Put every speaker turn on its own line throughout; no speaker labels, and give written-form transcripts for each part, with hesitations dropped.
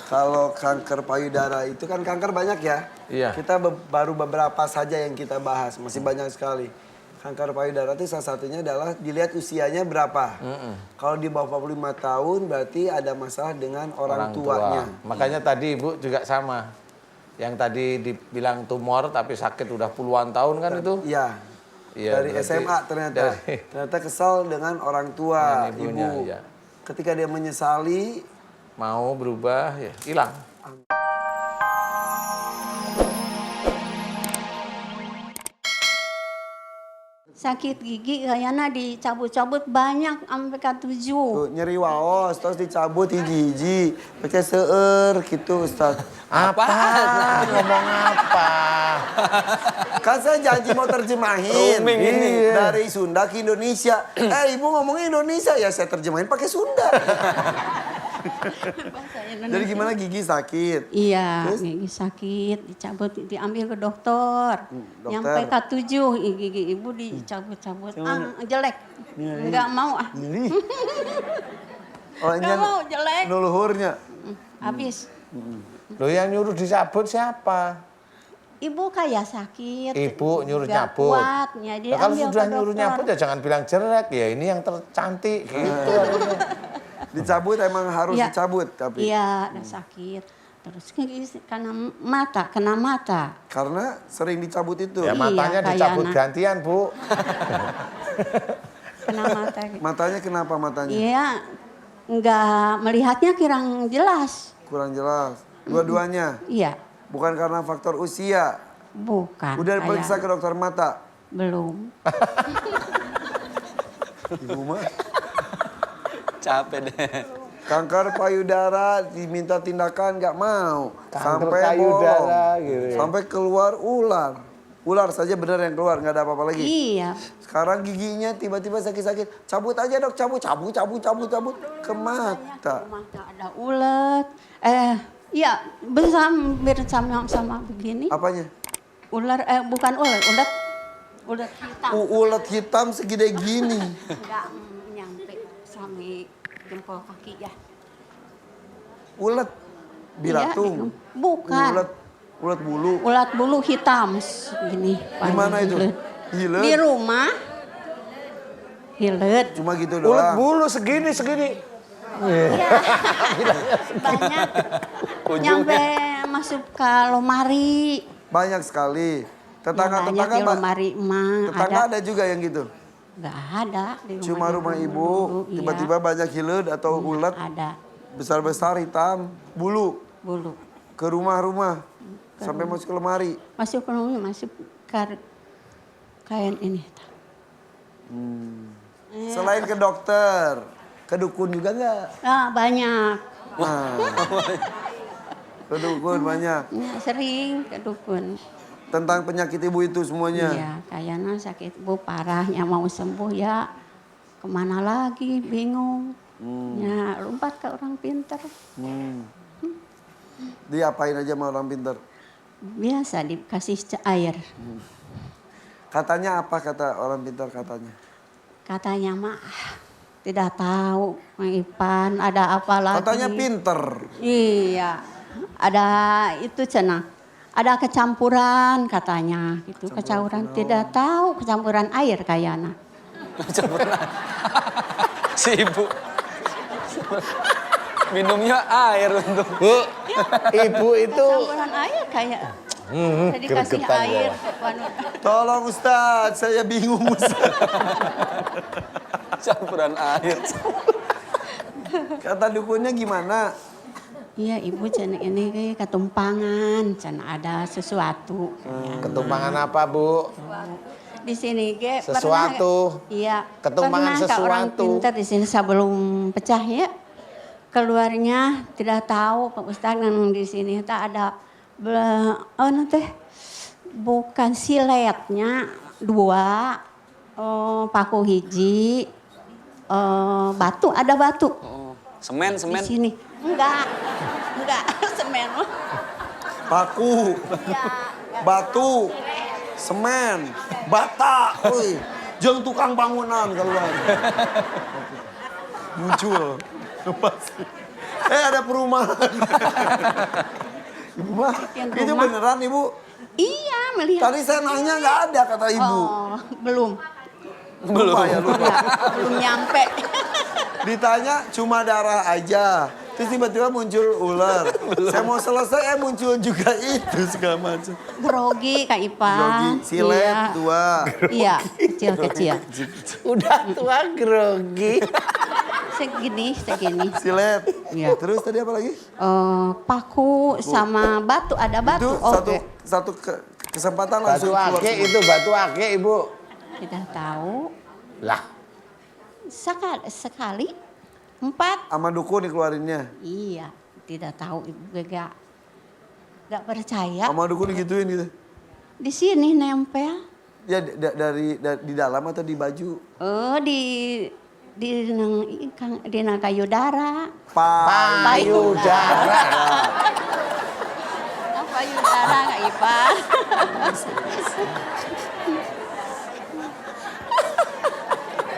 Kalau kanker payudara itu kan kanker banyak ya.
Iya.
Kita baru beberapa saja yang kita bahas, masih banyak sekali. Kanker payudara itu salah satunya adalah dilihat usianya berapa. Kalau di bawah 45 tahun berarti ada masalah dengan orang tuanya.
Makanya tadi Ibu juga sama. Yang tadi dibilang tumor tapi sakit udah puluhan tahun kan itu?
Iya.
Iya,
Dari SMA ternyata. Ternyata kesal dengan orang tua,
dengan ibunya,
ibu.
iya.
Ketika dia menyesali,
Mau berubah ya hilang.
Sakit gigi kayaknya dicabut-cabut banyak sampai ke 7.
tuh, nyeri waos, terus dicabut hiji-hiji. Pakai seueur gitu Ustaz.
Apa? Ngomong apa?
Kan saya janji mau terjemahin.
Roaming ini.
Dari Sunda ke Indonesia. Ibu ngomongin Indonesia, ya saya terjemahin pakai Sunda.
Bahasa Indonesia.
Jadi gimana gigi sakit?
Iya,
Terus?
gigi sakit, dicabut, diambil ke dokter.
Dokter.
Nyampe K7, gigi ibu dicabut-cabut. Jelek. Enggak mau ah.
Ini. Oh,
Enggak mau, jelek.
nuluhurnya.
Habis.
Loh yang nyuruh dicabut siapa?
Ibu kayak sakit.
Ibu nyuruh
nggak
nyabut.
kuat, ya
Nah, kalau
diambil
sudah
ke
nyuruh
dokter.
nyabut ya jangan bilang jelek ya ini yang tercantik gitu.
Dicabut emang harus
Iya.
dicabut tapi.
Iya, ada sakit. Terus karena kena mata.
Karena sering dicabut itu.
Ya
Iya,
matanya
kayak
dicabut
anak.
gantian Bu.
Kena mata.
Matanya kenapa matanya?
Iya, nggak melihatnya kurang jelas.
Kurang jelas. Dua-duanya.
Iya,
Bukan karena faktor usia.
bukan.
Udah
kayak-
periksa ke dokter mata.
Belum.
Ibu mah.
Capek deh.
Kanker payudara diminta tindakan nggak mau.
Kanker
Sampai
payudara
bolong.
gitu ya.
Sampai keluar ular. Ular saja benar yang keluar, nggak ada apa-apa lagi.
Iya,
Sekarang giginya tiba-tiba sakit-sakit. Cabut aja dok, cabut ke mata.
mata ada ulet. Iya, sama begini.
Apanya?
Ular, bukan ulet, ulet hitam.
Ulet hitam segede gini.
Enggak nyampe sampai jempol kaki ya.
Ulet biratung.
Bukan.
Ulet bulu.
Ulat bulu hitam segini.
Di mana itu?
Hilet. Di
Hilet.
rumah. Hilet.
Cuma gitu
Ulet
doang.
bulu segini.
Iya. Banyak. Nyampe masuk ke lemari.
Banyak sekali.
Yang
Tetangga-tetangga
banyak di lemari emak
tetangga
ada.
ada juga yang gitu.
Enggak ada di
Cuma rumah ibu,
dulu, iya.
tiba-tiba banyak hilet atau ulet
Ada
besar-besar hitam, bulu
bulu.
ke rumah-rumah sampai masuk ke lemari.
Masuk ke rumah, masuk kain ini.
Selain ke dokter, ke dukun juga nggak?
Ah, banyak.
Nah, ke dukun banyak.
Ya, sering ke dukun.
Tentang penyakit ibu itu semuanya.
Iya, kayaknya sakit bu parahnya mau sembuh ya. Kemana lagi, bingung. Ya, lompat ke orang pintar.
Diapain aja sama orang pintar?
Biasa dikasih air.
Katanya apa kata orang pintar katanya?
Katanya mah tidak tahu, Mang Ipan, ada apa lagi.
Katanya pinter.
Iya, ada itu cenah. Ada kecampuran katanya, gitu. Kecampuran tidak tahu, kecampuran air kayaknya.
Si ibu. Minumnya air untuk.
Bu, ibu itu
Kecampuran air kayak. Jadi kasih
gregetan
air.
Tolong Ustaz, saya bingung Ustaz.
Campuran air.
Kata dukunnya gimana?
Iya, ibu cina ini ketumpangan, cina ada sesuatu.
ketumpangan apa Bu?
Di sini ge
Sesuatu.
Iya.
Ketumpangan
pernah ke orang
sesuatu.
pintar di sini sebelum pecah ya. Keluarnya tidak tahu Pak Ustaz yang di sini tak ada nanti bukan siletnya 2 paku hiji batu ada batu
Oh, semen.
di sini enggak semen
Paku,
ya,
batu, semen, bata, jeung tukang bangunan keluar. muncul. Pasti. Ada perumahan. Ibu mah,
Bikin
itu
rumah.
beneran Ibu?
Iya, melihat.
Tadi saya nanya nggak ada kata Ibu.
Oh, belum.
Lupa ya, lupa.
Ya, belum nyampe.
Ditanya cuma darah aja. Terus tiba-tiba muncul ular. Saya mau selesai muncul juga itu segala macam.
Grogi Kak Ipa.
Grogi, silet,
Iya.
tua.
Iya, kecil-kecil.
Udah tua grogi.
Segini.
Silet.
Iya.
Terus tadi apa lagi?
Paku sama batu, ada batu.
Itu satu kesempatan langsung
Batu
keluar
ake
semua.
itu, batu ake Ibu.
Tidak tahu.
Lah,
Sekali 4.
Sama dukun dikeluarinnya.
Iya, tidak tahu Ibu gak percaya.
Sama dukun digituin gitu.
Di sini nempel.
Ya dari di dalam atau di baju?
Oh, di nang payudara.
payudara.
Nang payudara Kak Ipa.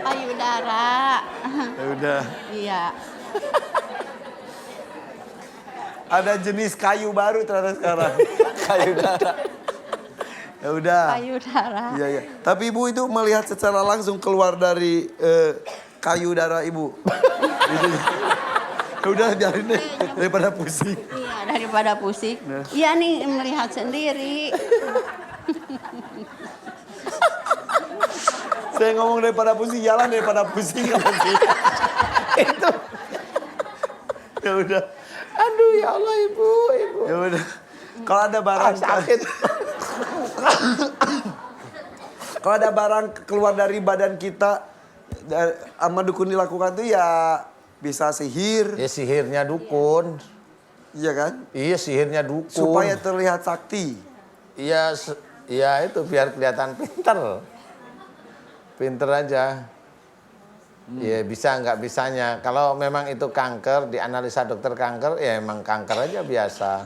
Payudara.
Ya udah.
Iya.
Ada jenis kayu baru ternyata sekarang.
Kayu darah.
Ya udah.
Payudara.
Iya iya. Tapi Ibu itu melihat secara langsung keluar dari kayu darah Ibu. Gitu. Ya udah biarin deh daripada pusing.
Iya, daripada pusing. Iya nih melihat sendiri.
Saya ngomong daripada pusing jalan daripada pusing lagi.
Itu.
Ya udah.
Aduh ya Allah Ibu.
Ya udah. Kalau ada barang
Sakit.
kalau ada barang keluar dari badan kita sama dukun dilakukan tuh ya bisa sihir,
Ya sihirnya dukun.
iya kan?
Iya sihirnya dukun.
Supaya terlihat sakti.
Iya, iya itu biar kelihatan pinter. Pinter aja. Ya bisa nggak bisanya. Kalau memang itu kanker, dianalisa dokter kanker, ya emang kanker aja biasa.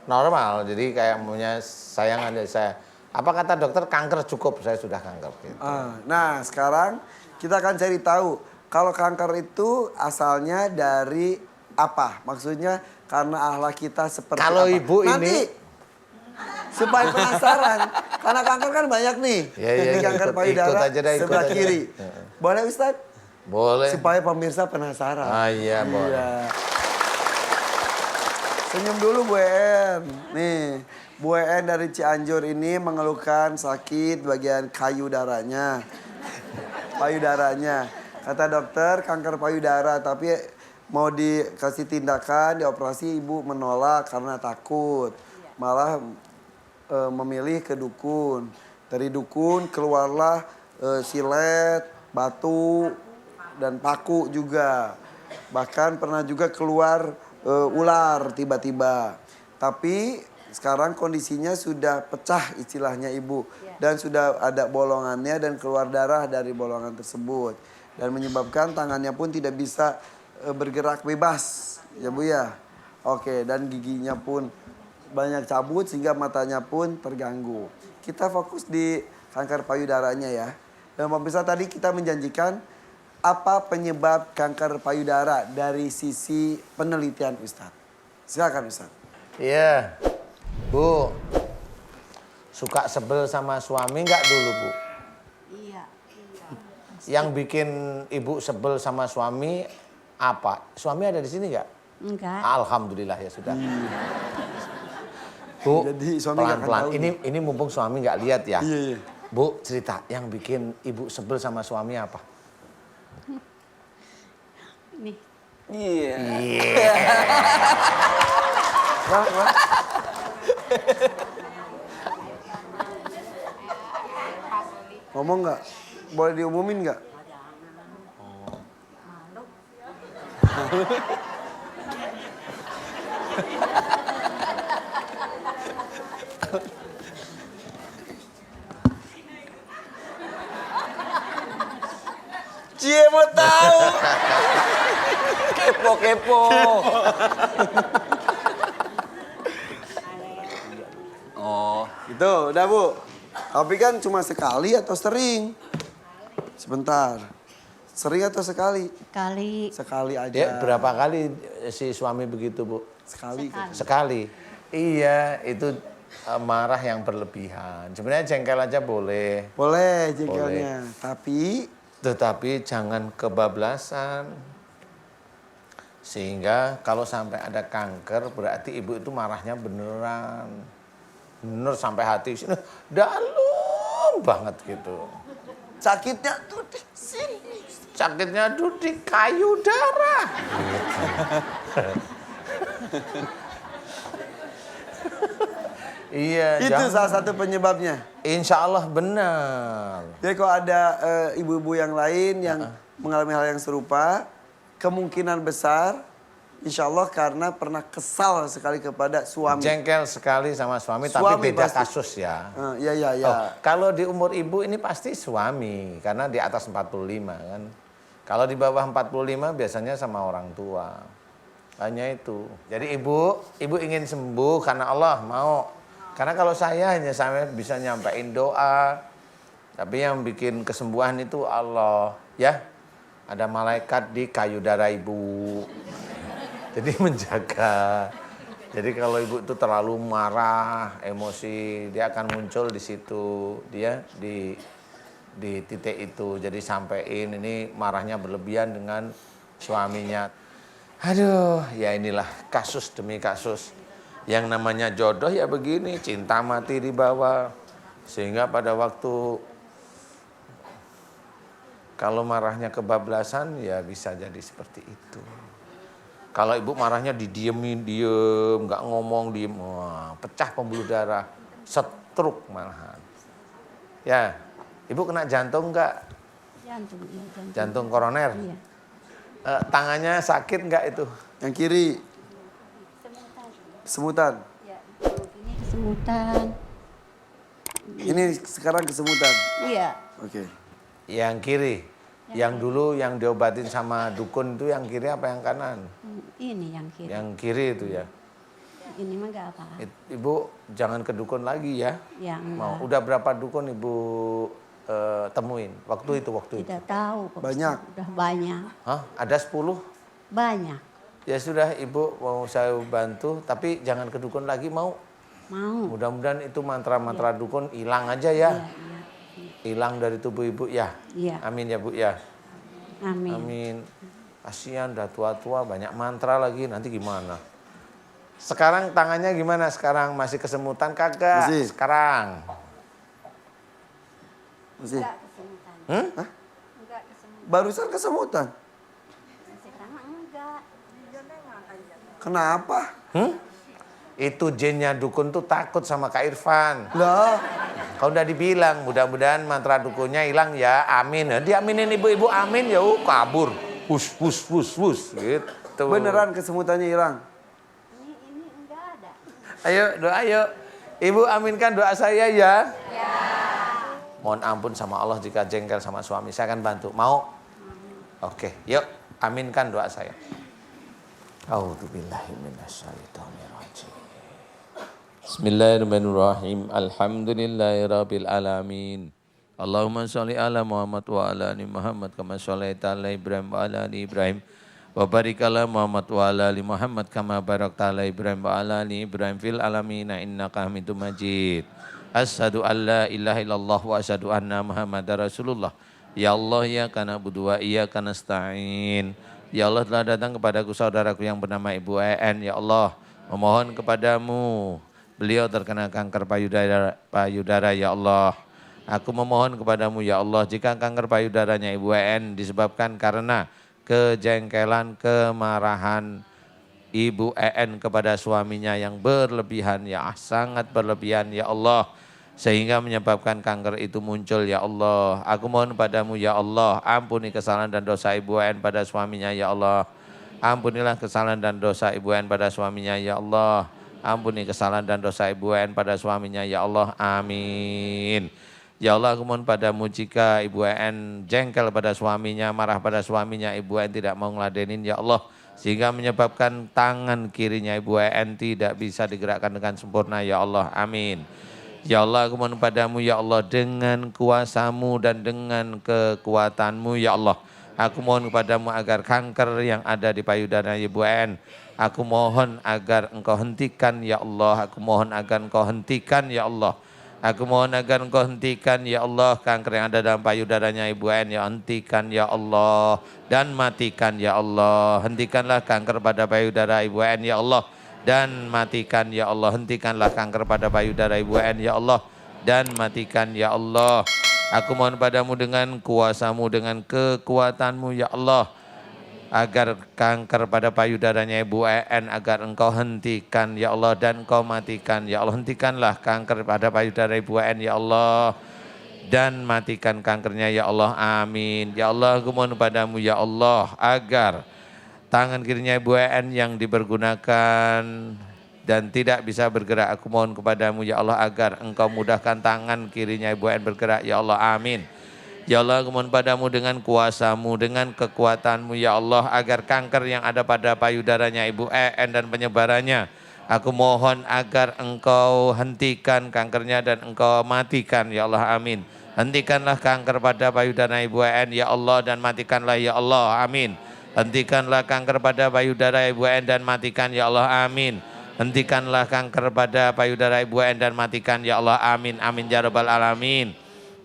Normal, jadi kayak punya sayangan dari saya. Apa kata dokter kanker cukup, saya sudah kanker. Gitu.
Nah sekarang kita akan cari tahu kalau kanker itu asalnya dari apa? Maksudnya karena akhlak kita seperti
Kalau
apa?
Ibu
Nanti,
ini
supaya penasaran, karena kanker kan banyak nih.
Ya, ya,
Ini
ya,
kanker
ikut
payudara
aja deh, ikut
sebelah
aja
kiri.
deh.
Boleh Ustaz?
boleh.
Supaya pemirsa penasaran.
Iya boleh.
Iya. Senyum dulu Bu En. Nih, Bu En dari Cianjur ini mengeluhkan sakit bagian payudaranya. Payudaranya. Kata dokter kanker payudara, tapi mau dikasih tindakan, dioperasi Ibu menolak karena takut. Malah memilih ke dukun. Dari dukun keluarlah silet, batu, dan paku juga. Bahkan pernah juga keluar ular tiba-tiba. Tapi sekarang kondisinya sudah pecah istilahnya Ibu. Dan sudah ada bolongannya dan keluar darah dari bolongan tersebut. Dan menyebabkan tangannya pun tidak bisa bergerak bebas. Ya Bu ya. Oke, dan giginya pun banyak cabut sehingga matanya pun terganggu. Kita fokus di kanker payudaranya ya. Dan pemirsa tadi kita menjanjikan apa penyebab kanker payudara dari sisi penelitian Ustadz. Silakan Ustadz.
Iya. Bu, suka sebel sama suami nggak dulu Bu?
Iya.
Yang bikin Ibu sebel sama suami apa? Suami ada di sini nggak?
Enggak.
Alhamdulillah ya sudah. Bu,
Jadi suami nggak akan
pelan-pelan.
tahu
Ini mumpung suami nggak lihat ya.
Iya, iya.
Bu, cerita yang bikin Ibu sebel sama suami apa?
Nih.
Iya.
Wah, wah. Ngomong nggak? Boleh diumumin nggak?
Cie mau tahu. Kepo. Oh,
Gitu, udah Bu. Tapi kan cuma sekali atau sering? Sebentar. Sering atau sekali?
Kali
Sekali aja.
Ya, berapa kali si suami begitu, Bu?
Sekali.
Sekali. Iya, itu marah yang berlebihan. Sebenarnya jengkel aja boleh.
Boleh jengkelnya.
Tetapi jangan kebablasan. Sehingga kalau sampai ada kanker berarti ibu itu marahnya beneran. Bener sampai hati sini dalam banget gitu.
Sakitnya tuh di sini.
Sakitnya tuh di kayu darah. Iya.
Itu salah satu penyebabnya.
Insya Allah benar.
Jadi kalau ada ibu-ibu yang lain yang mengalami hal yang serupa, kemungkinan besar insya Allah karena pernah kesal sekali kepada suami.
Jengkel sekali sama suami tapi
Suami
beda
pasti.
kasus ya.
Iya.
Oh, kalau di umur ibu ini pasti suami karena di atas 45 kan. Kalau di bawah 45 biasanya sama orang tua. Hanya itu. Jadi ibu ingin sembuh karena Allah mau. Karena kalau saya hanya sampai bisa nyampein doa. Tapi yang bikin kesembuhan itu Allah, ya. Ada malaikat di kayu darah ibu. Jadi menjaga. Jadi kalau ibu itu terlalu marah, emosi, dia akan muncul di situ. Dia di titik itu. Jadi sampein ini marahnya berlebihan dengan suaminya. Aduh, ya inilah kasus demi kasus. Yang namanya jodoh ya begini, cinta mati di bawah. Sehingga pada waktu kalau marahnya kebablasan ya bisa jadi seperti itu. Kalau ibu marahnya didiemin, diem, nggak ngomong, diem, wah, pecah pembuluh darah, stroke malahan. Ya, ibu kena jantung nggak?
jantung, iya, jantung.
Jantung koroner?
Iya.
Tangannya sakit nggak itu?
Yang kiri kesemutan.
Ya, ini kesemutan.
Ini sekarang kesemutan.
Iya.
Oke.
Yang kiri? Yang dulu yang diobatin sama dukun itu yang kiri apa yang kanan?
Ini yang kiri.
Yang kiri itu ya.
Ini mah enggak apa.
Ibu jangan ke dukun lagi ya.
Ya
Mau
enggak.
udah berapa dukun ibu temuin waktu itu?
Tidak tahu. Pak
Banyak.
Ustaz. Udah banyak.
Hah? Ada 10?
Banyak.
Ya sudah ibu mau saya bantu tapi jangan ke dukun lagi mau.
Mau.
Mudah-mudahan itu mantra-mantra dukun hilang aja ya.
Iya.
Hilang dari tubuh ibu ya.
Iya.
Amin ya Bu ya.
Amin.
Amin. Kasihan udah tua-tua banyak mantra lagi nanti gimana? Sekarang tangannya gimana sekarang? Masih kesemutan kagak?
Masih.
Sekarang.
Masih.
Enggak kesemutan.
Hmm?
Enggak kesemutan.
Barusan kesemutan.
Sekarang enggak.
Kenapa?
Itu jinnya dukun tuh takut sama Kak Irfan.
Lah,
Kau udah dibilang mudah-mudahan mantra dukunnya hilang ya. Amin. Nah, diaminin ibu-ibu amin ya kabur. Hus gitu.
beneran kesemutannya hilang.
Ini enggak ada.
Ayo doa yuk. Ibu aminkan doa saya ya. Ya. Mohon ampun sama Allah jika jengkel sama suami. Saya akan bantu. Mau? Oke, yuk aminkan doa saya. A'udzubillahi minasyaitonirrajim. Bismillahirrahmanirrahim. Alhamdulillahirabbil alamin. Allahumma sholli ala Muhammad wa ala ali Muhammad kama shallaita ala Ibrahim wa ala ali Ibrahim. Wa barik ala Muhammad wa ala ali Muhammad kama barakta ala Ibrahim wa ala ali Ibrahim fil alamin innaka Hamidum Majid. Asyhadu an la ilaha illallah wa asyhadu anna Muhammadar Rasulullah. Ya Allah ya kana budu wa iyyaka nasta'in. Ya Allah telah datang kepadaku saudaraku yang bernama Ibu EN. Ya Allah memohon kepadamu. Beliau terkena kanker payudara ya Allah. Aku memohon kepadamu ya Allah jika kanker payudaranya Ibu EN disebabkan karena kejengkelan, kemarahan Ibu EN kepada suaminya yang berlebihan ya sangat berlebihan ya Allah. Sehingga menyebabkan kanker itu muncul ya Allah. Aku mohon padamu ya Allah ampuni kesalahan dan dosa Ibu EN pada suaminya ya Allah. Ampunilah kesalahan dan dosa Ibu EN pada suaminya ya Allah. Ampuni kesalahan dan dosa Ibu EN pada suaminya ya Allah. Amin. Ya Allah aku mohon padamu jika Ibu EN jengkel pada suaminya, marah pada suaminya, Ibu EN tidak mau ngeladenin ya Allah. Sehingga menyebabkan tangan kirinya Ibu EN tidak bisa digerakkan dengan sempurna ya Allah. Amin. Ya Allah aku mohon padamu ya Allah dengan kuasamu dan dengan kekuatanmu ya Allah. Aku mohon kepadamu agar kanker yang ada di payudara Ibu En, aku mohon agar engkau hentikan ya Allah. Aku mohon agar engkau hentikan ya Allah. Aku mohon agar engkau hentikan ya Allah kanker yang ada dalam payudaranya Ibu En, ya hentikan ya Allah dan matikan ya Allah. Hentikanlah kanker pada payudara Ibu En ya Allah dan matikan ya Allah. Hentikanlah kanker pada payudara Ibu En ya Allah dan matikan ya Allah. Aku mohon padamu dengan kuasamu, dengan kekuatanmu ya Allah, agar kanker pada payudaranya Ibu En agar engkau hentikan ya Allah dan engkau matikan ya Allah. Hentikanlah kanker pada payudara Ibu En ya Allah dan matikan kankernya ya Allah, amin. Ya Allah, aku mohon padamu ya Allah agar tangan kirinya Ibu En yang dipergunakan dan tidak bisa bergerak, aku mohon kepadamu ya Allah agar engkau mudahkan tangan kirinya Ibu En bergerak ya Allah, amin. Ya Allah, aku mohon padamu dengan kuasamu, dengan kekuatanmu ya Allah agar kanker yang ada pada payudaranya Ibu En dan penyebarannya, aku mohon agar engkau hentikan kankernya dan engkau matikan ya Allah, amin. Hentikanlah kanker pada payudara Ibu En ya Allah dan matikanlah ya Allah, amin. Hentikanlah kanker pada payudara Ibu En dan matikan ya Allah, amin. Hentikanlah kanker pada payudara Ibu En dan matikan ya Allah, amin, amin ya rabbal alamin.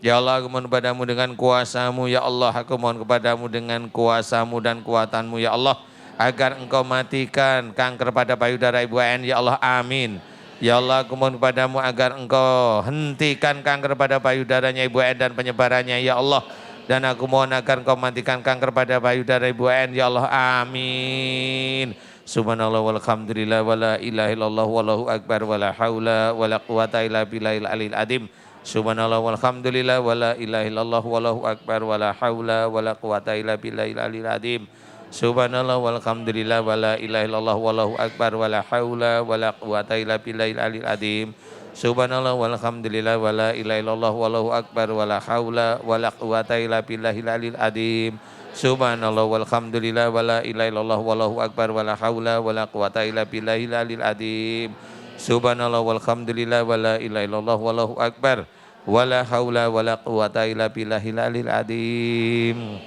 Ya Allah, aku mohon kepadamu dengan kuasamu ya Allah, aku mohon kepadamu dengan kuasamu dan kuatanmu ya Allah agar engkau matikan kanker pada payudara Ibu En ya Allah, amin. Ya Allah, aku mohon kepadamu agar engkau hentikan kanker pada payudaranya Ibu En dan penyebarannya ya Allah, dan aku mohon agar engkau matikan kanker pada payudara Ibu En ya Allah, amin. Subhanallah walhamdulillah wala ilaha illallah wallahu akbar wala haula wala quwata illa billahil aliyil azim. Subhanallah walhamdulillah wala ilaha illallah wallahu akbar wala haula wala quwata illa billahil aliyil azim. Subhanallah walhamdulillah wala ilaha illallah wallahu akbar wala haula wala quwata illa billahil aliyil azim. Subhanallah walhamdulillah wala ilaha illallah wallahu akbar wala haula wala quwata illa billahil aliyil azim. Subhanallah walhamdulillah wala ilaha illallah wallahu akbar wala haula wala quwata illa billahil aliyil azim. Subhanallah walhamdulillah wala ilaha illallah wallahu akbar wala haula wala quwata illa billahil aliyil azim.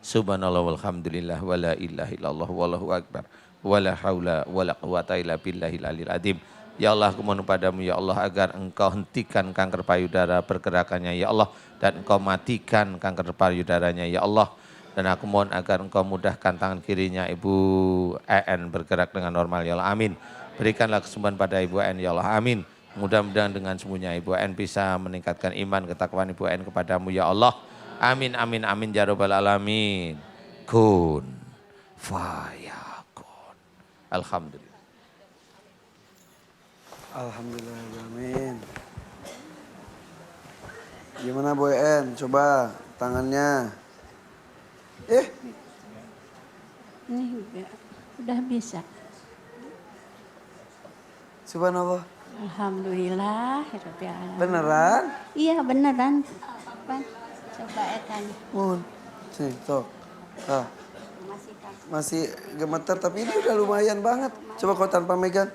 Subhanallah walhamdulillah wala ilaha illallah wallahu akbar wala haula wala quwata illa billahil aliyil azim. Ya Allah, aku mohon padamu ya Allah agar engkau hentikan kanker payudara pergerakannya ya Allah dan engkau matikan kanker payudaranya ya Allah. Dan aku mohon agar engkau mudahkan tangan kirinya Ibu En bergerak dengan normal ya Allah, amin. Berikanlah kesembuhan pada Ibu En ya Allah, amin. Mudah-mudahan dengan sembuhnya Ibu En bisa meningkatkan iman ketakwaan Ibu En kepadamu ya Allah, amin, amin, amin ya rabbal alamin. Kun fayakun. Alhamdulillah.
Alhamdulillah, amin. Gimana Bu En? Coba tangannya.
Ini udah bisa.
Subhanallah.
Alhamdulillah. Rabbil alamin.
Beneran?
Iya beneran. Pan, coba tanya.
Mohon. Sini, tuh. Ah,
Masih kan.
masih gemeter tapi ini udah lumayan banget. Coba kau tanpa megang.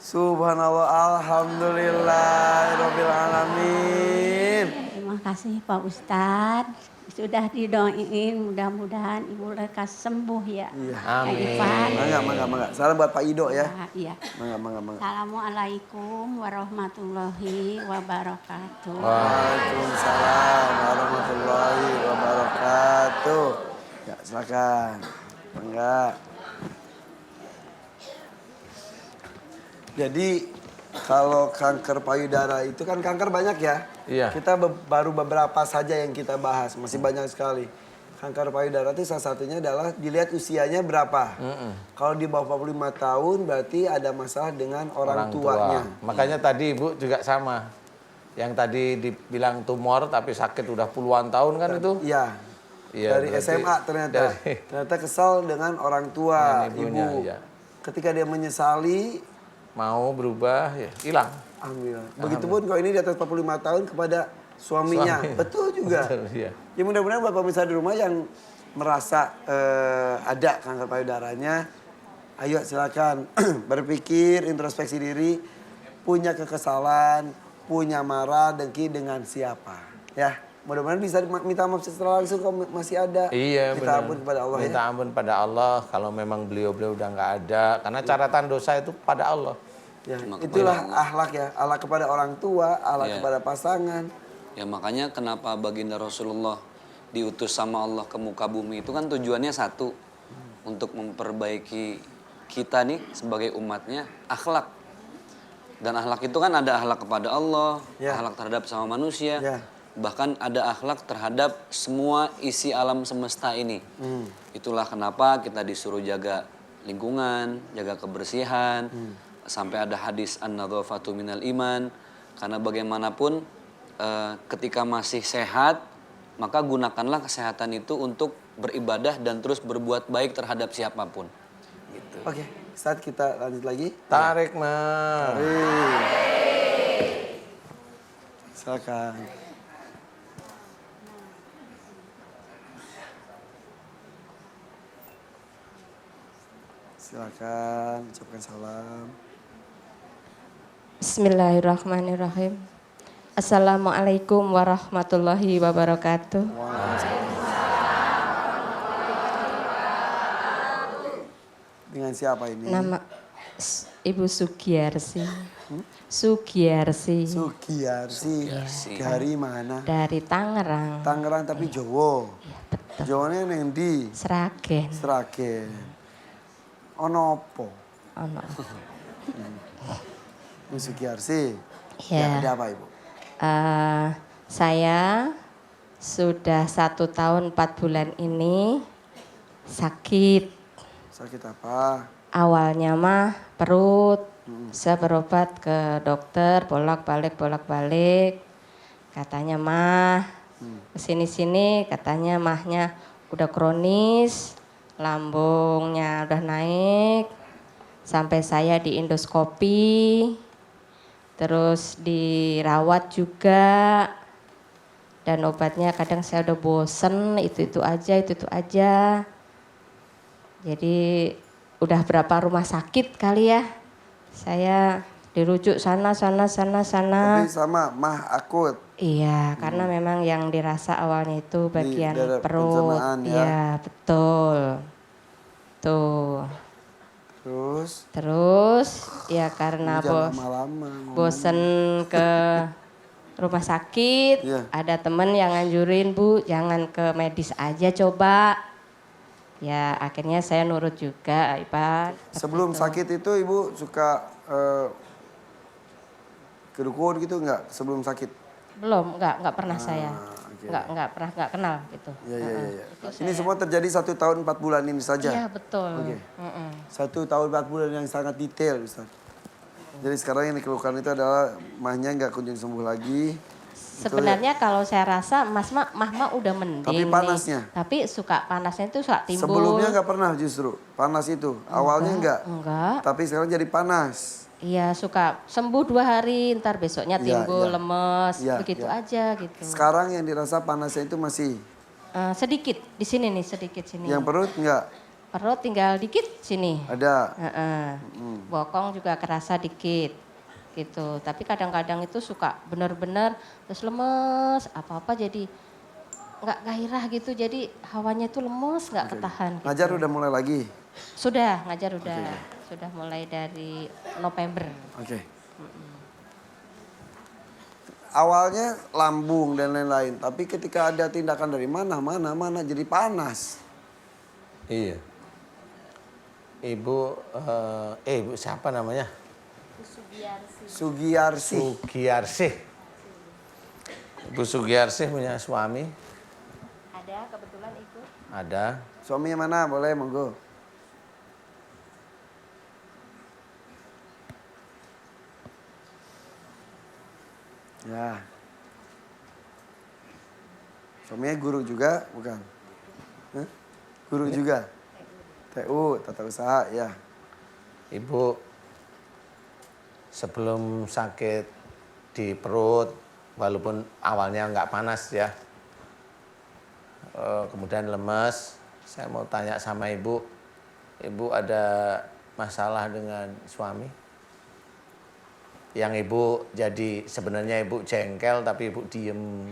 Subhanallah, alhamdulillah, rabbil alamin.
Terima kasih Pak Ustadz. Sudah didoain, mudah-mudahan Ibu lekas sembuh ya.
Iya.
Amin.
Mangga. Salam buat Pak Ido ya.
Iya.
Mangga.
Assalamualaikum warahmatullahi wabarakatuh.
Waalaikumsalam warahmatullahi wabarakatuh. Ya, silakan. Mangga. Jadi kalau kanker payudara itu kan kanker banyak ya.
Iya.
Kita baru beberapa saja yang kita bahas, masih banyak sekali. Kanker payudara itu salah satunya adalah dilihat usianya berapa. Kalau di bawah 45 tahun berarti ada masalah dengan orang tuanya.
Makanya tadi Ibu juga sama. Yang tadi dibilang tumor tapi sakit udah puluhan tahun kan itu?
Iya.
Iya,
Dari
berarti
SMA ternyata. Ternyata kesal dengan orang tua,
Dengan ibunya,
ibu.
iya.
Ketika dia menyesali,
Mau berubah ya hilang.
alhamdulillah. Begitupun kalau ini di atas 45 tahun kepada suaminya.
Suami.
Betul juga.
Betul, iya.
Ya mudah-mudahan Bapak pemirsa di rumah yang merasa ada kanker payudaranya, ayo silakan berpikir, introspeksi diri, punya kekesalan, punya marah, dengki dengan siapa. Ya, Mudah-mudahan bisa minta maaf secara langsung kalau masih ada.
Iya,
Minta
benar.
ampun kepada Allah
Minta
ya.
ampun pada Allah kalau memang beliau-beliau udah nggak ada. Karena catatan dosa itu pada Allah.
Ya,
Cuma kepada
itulah
Allah.
akhlak ya. Akhlak kepada orang tua, akhlak
Iya.
kepada pasangan.
Ya makanya kenapa baginda Rasulullah diutus sama Allah ke muka bumi itu kan tujuannya satu. Untuk memperbaiki kita nih sebagai umatnya akhlak. Dan akhlak itu kan ada akhlak kepada Allah,
Ya.
akhlak terhadap sama manusia.
Ya.
Bahkan ada akhlak terhadap semua isi alam semesta ini. Itulah kenapa kita disuruh jaga lingkungan, jaga kebersihan. Sampai ada hadis an-nadhafatu minal iman. Karena bagaimanapun ketika masih sehat, maka gunakanlah kesehatan itu untuk beribadah dan terus berbuat baik terhadap siapapun. Gitu.
Oke, saat kita lanjut lagi.
Tarik mah.
Silakan. Silakan, ucapkan salam.
Bismillahirrahmanirrahim. Assalamualaikum warahmatullahi wabarakatuh.
Dengan siapa ini?
Nama Ibu Sugiyarsi. Sugiyarsi
Sugiyarsi. Dari mana?
dari Tangerang,
Tangerang tapi Jowo. Jawanya yang di
Sragen.
Sragen. Ono opo?
Ono.
Ibu Sugiyarsi.
Ya.
Ada apa Ibu?
Saya sudah 1 tahun 4 bulan ini sakit.
Sakit apa?
Awalnya mah perut. Saya berobat ke dokter bolak-balik. Katanya mah kesini-sini katanya mahnya udah kronis, lambungnya udah naik. Sampai saya di endoskopi, terus dirawat juga. Dan obatnya kadang saya udah bosen, itu aja. Jadi udah berapa rumah sakit kali ya. Saya dirujuk sana.
Tapi sama mah akut.
Iya, karena memang yang dirasa awalnya itu bagian
daerah
perut.
pencermaan ya.
Iya, betul. Tuh. Terus ya karena
Jangan lama-lama.
bosen ke rumah sakit,
Iya.
ada temen yang nganjurin, Bu, jangan ke medis aja coba. Ya akhirnya saya nurut juga, Pak.
Sebelum sakit itu Ibu suka ke dukun gitu enggak? Sebelum sakit?
Belum, enggak pernah saya.
oke.
Enggak kenal gitu.
Iya. Ini semua terjadi 1 tahun 4 bulan ini saja?
Iya, betul.
Oke. 1 tahun 4 bulan yang sangat detail, Ustaz. Jadi sekarang yang dikeluhkan itu adalah mahnya nggak kunjung sembuh lagi.
Sebenarnya kalau saya rasa mah udah mending.
Tapi panasnya?
Nih. Tapi suka panasnya itu suka timbul.
Sebelumnya nggak pernah justru panas itu. Awalnya enggak.
Enggak.
Tapi sekarang jadi panas.
Iya suka sembuh 2 hari, ntar besoknya
Iya,
timbul
iya.
lemes,
Iya,
begitu
iya.
aja gitu.
Sekarang yang dirasa panasnya itu masih.
Sedikit di sini nih, sedikit sini.
Yang perut enggak?
Perut tinggal dikit sini.
Ada.
Bokong juga kerasa dikit gitu. Tapi kadang-kadang itu suka benar-benar terus lemes, apa-apa jadi nggak gairah gitu. Jadi hawanya itu lemes, nggak ketahan. Gitu.
Ngajar udah mulai lagi?
Sudah, ngajar udah. Sudah mulai dari November.
Oke. Awalnya lambung dan lain-lain. Tapi ketika ada tindakan dari mana jadi panas.
Iya. Ibu siapa namanya?
Sugiyarsi.
Sugiyarsi. Ibu Sugiyarsi punya suami?
Ada kebetulan ikut.
Ada.
Suaminya mana? Boleh, monggo. Ya. Suaminya guru juga, bukan? Hah? Guru juga? TU, tata usaha, ya.
Ibu sebelum sakit di perut, walaupun awalnya nggak panas ya, kemudian lemes, saya mau tanya sama ibu ada masalah dengan suami? Yang ibu jadi sebenarnya ibu jengkel tapi ibu diem.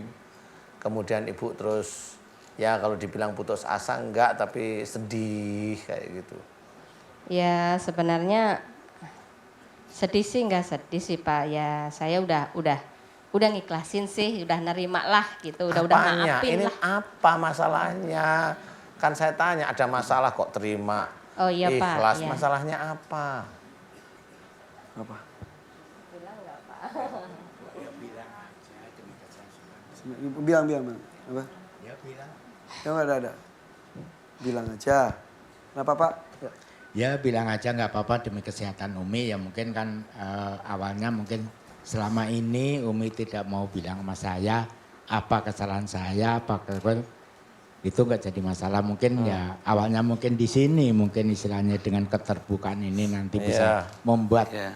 kemudian ibu terus ya kalau dibilang putus asa enggak, tapi sedih kayak gitu.
Ya sebenarnya sedih sih nggak sedih sih Pak. Ya saya udah ngiklasin sih, udah nerima lah gitu, udah
Apanya?
maafin
Ini
lah.
apa masalahnya? Kan saya tanya ada masalah kok terima.
Oh iya Pak.
Ikhlas,
Iya.
masalahnya apa?
Apa? Bilang, Bang. Apa?
Ya bilang.
Ya nggak ada. Bilang aja. Kenapa Pak? Ya.
Ya bilang aja nggak apa-apa demi kesehatan Umi. Ya mungkin kan awalnya mungkin selama ini Umi tidak mau bilang sama saya apa kesalahan saya, itu nggak jadi masalah. Mungkin ya awalnya mungkin di sini mungkin istilahnya dengan keterbukaan ini nanti bisa membuat
Iya.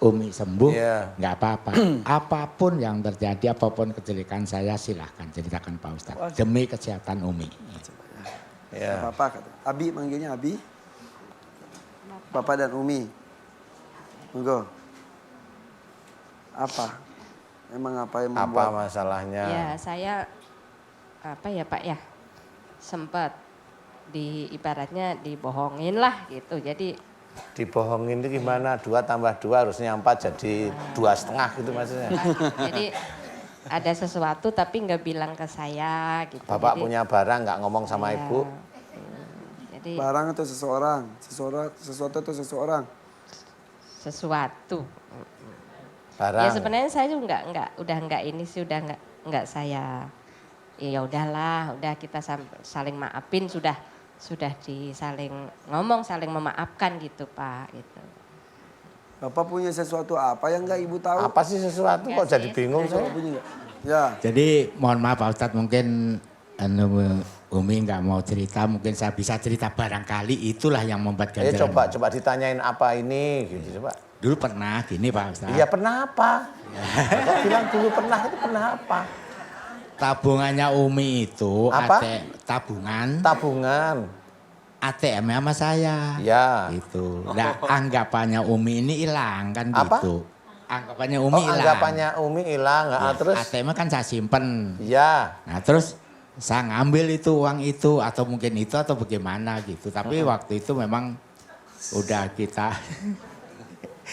Umi sembuh,
Iya.
nggak apa-apa. Apapun yang terjadi, apapun kejelekan saya silahkan ceritakan Pak Ustadz. Demi kesehatan Umi.
Ya.
Apa kata? Abi manggilnya Abi. Bapak dan Umi. Monggo. Apa? Emang apa yang
Apa
membuat?
masalahnya?
Ya saya apa ya Pak ya, sempat ibaratnya dibohongin lah gitu. Jadi
Dibohongin itu gimana? 2 tambah 2 harusnya 4 jadi 2,5 gitu maksudnya.
jadi ada sesuatu tapi nggak bilang ke saya gitu.
Bapak
Jadi,
punya barang nggak ngomong sama
iya.
ibu?
Jadi
Barang atau seseorang? Sesuatu atau seseorang?
sesuatu.
Barang.
Ya sebenarnya saya juga udah nggak ini sih, udah nggak saya. Ya udahlah, udah kita saling maafin, sudah saling ngomong, saling memaafkan gitu Pak gitu.
Bapak punya sesuatu apa yang nggak Ibu tahu?
Apa sih sesuatu
Nggak
kok jadi
sih,
bingung
Bapak
saya?
punya nggak? Ya.
Jadi mohon maaf Pak Ustadz mungkin Umi nggak mau cerita, mungkin saya bisa cerita barangkali itulah yang membuat
Ya
ganjalan.
coba ditanyain apa ini gitu coba.
Dulu pernah gini Pak Ustadz.
Iya pernah apa? Kok bilang dulu pernah itu pernah apa?
Tabungannya Umi itu
Apa? Tabungan.
ATM sama saya.
Ya.
Gitu. Nah, anggapannya Umi ini hilang kan
Apa?
gitu. Anggapannya Umi hilang.
Anggapannya Umi hilang.
Ya,
Terus?
ATM kan saya simpen.
Ya.
Nah terus saya ngambil itu uang itu atau mungkin itu atau bagaimana gitu. Tapi waktu itu memang udah kita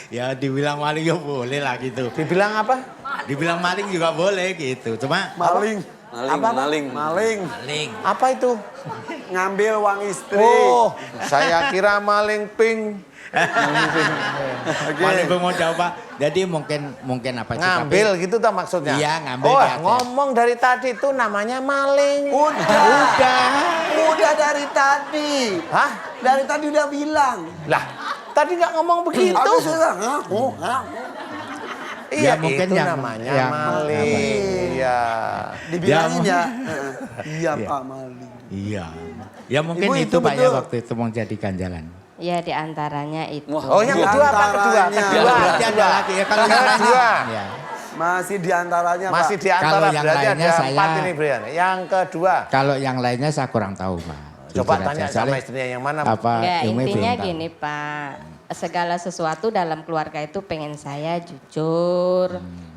ya dibilang maling ya boleh lah gitu.
Dibilang apa?
Dibilang maling juga boleh gitu. Cuma
Maling.
Maling.
maling.
Apa itu?
Ngambil uang istri.
Oh, saya kira maling pink.
Maling mau coba. Jadi mungkin apa sih?
Ngambil gitu tuh maksudnya?
Iya, ngambil
Oh,
di ATM.
ngomong dari tadi itu namanya maling.
Udah dari tadi.
Hah?
Dari tadi udah bilang.
Lah, tadi nggak ngomong begitu.
Aku sudah ngaku.
Iya,
Ya, mungkin
itu
yang-
namanya
yang-
maling. Iya.
Dibilangin
Ya,
ya. Iya Pak maling.
Iya. Ya mungkin
Ibu,
itu
itu
Pak ya
betul.
waktu itu menjadi ganjalan.
Ya diantaranya itu.
Wah.
Oh, yang kedua apa? Kedua.
Diantaranya.
Kedua.
Berarti ada lagi ya kalau yang lainnya.
Kedua.
Ya.
Masih diantaranya Pak.
Masih di antara
Kalau yang
berarti
lainnya
ada
saya-
4 ini Brian. Yang kedua.
Kalau yang lainnya saya kurang tahu Pak.
Coba
Jujur
tanya
aja.
sama
Soalnya
istrinya yang mana.
Apa
Enggak,
Umi
intinya
belum tahu.
gini Pak, segala sesuatu dalam keluarga itu pengen saya jujur.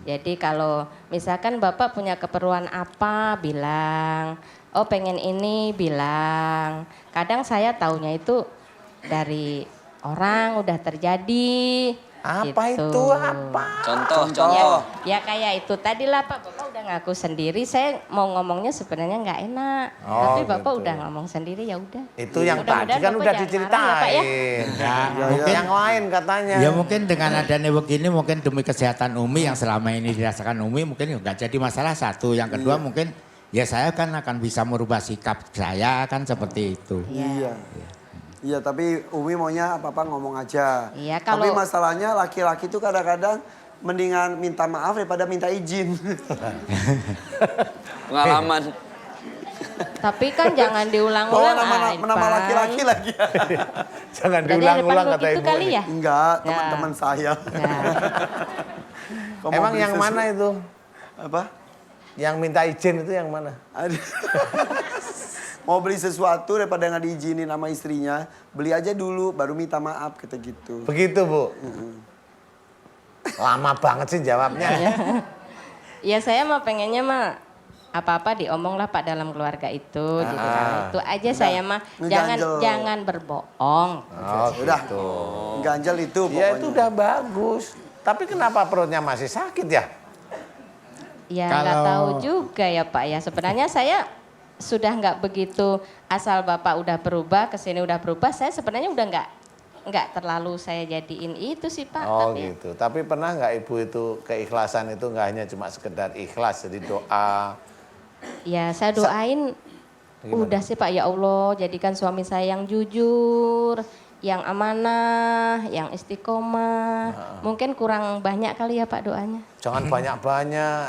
Jadi kalau misalkan Bapak punya keperluan apa, bilang. Oh pengen ini, bilang. Kadang saya taunya itu dari orang udah terjadi.
Apa
gitu.
itu? Apa?
Contoh.
Ya kayak itu tadi lah Pak, Bapak udah ngaku sendiri. Saya mau ngomongnya sebenarnya nggak enak,
Oh,
tapi Bapak
gitu.
udah ngomong sendiri ya udah.
Itu yang tadi
Mudah-mudahan
kan
Bapak
udah
jangan
diceritain.
marah ya, Pak, ya.
Mungkin
Yang lain katanya.
ya mungkin dengan adanya begini mungkin demi kesehatan Umi yang selama ini dirasakan Umi mungkin nggak jadi masalah satu. Yang kedua mungkin ya saya kan akan bisa merubah sikap saya kan seperti itu.
Iya. Iya, tapi Umi maunya apa-apa ngomong aja.
Iya,
Tapi
kalau-
masalahnya laki-laki itu kadang-kadang mendingan minta maaf daripada minta izin.
Pengalaman.
Tapi kan jangan
Bawa
diulang-ulang.
nama
Irfan.
laki-laki lagi.
Jangan
Berarti
diulang-ulang
Irfan
kata
begitu
ibu.
kali ya?
Enggak,
Ya.
teman-teman saya.
Ya.
Kok mau
Emang
beli
yang
sesuatu?
mana itu?
Apa?
Yang minta izin itu yang mana?
Ada. Mau beli sesuatu daripada nggak diizinin sama istrinya, beli aja dulu baru minta maaf kata gitu.
Begitu, Bu. Lama banget sih jawabnya.
Ya saya mah pengennya mah apa-apa diomonglah Pak dalam keluarga itu gitu kan. Itu aja
Udah,
saya mah
ngeganjel.
jangan berbohong.
Oh,
Udah,
gitu.
ganjel itu pokoknya.
Ya itu udah bagus. Tapi kenapa perutnya masih sakit ya?
Ya nggak
Kalau-
tahu juga ya Pak ya. Sebenarnya saya sudah nggak begitu asal Bapak udah berubah kesini udah berubah. Saya sebenarnya udah nggak terlalu saya jadiin itu sih Pak.
Oh
Tapi
gitu. Tapi pernah nggak ibu itu keikhlasan itu nggak hanya cuma sekedar ikhlas, jadi doa.
ya saya doain udah sih Pak, ya Allah jadikan suami saya yang jujur, yang amanah, yang istiqomah. Mungkin kurang banyak kali ya Pak doanya.
Jangan banyak-banyak.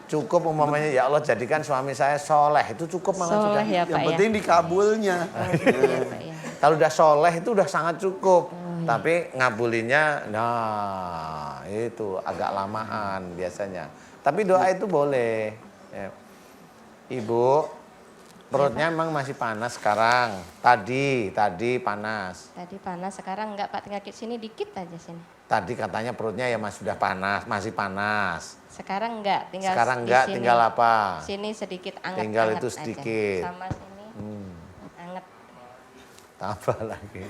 Cukup umpamanya ya Allah jadikan suami saya soleh. Itu cukup malah sudah.
Soleh ya
Yang
Pak ya.
penting dikabulnya.
Iya, Pak, ya.
Kalau udah soleh itu udah sangat cukup. Tapi ngabulinnya, nah itu agak lamaan biasanya. Tapi doa itu boleh. Ya. Ibu, perutnya emang masih panas sekarang. Tadi panas.
Tadi panas, sekarang enggak Pak, tinggal ke sini dikit aja sini.
Tadi katanya perutnya ya sudah panas, masih panas.
Sekarang enggak, tinggal
Sekarang
di
enggak,
sini.
tinggal apa?
Sini sedikit anget.
Tinggal itu sedikit.
Sama sini anget.
Tambah lagi.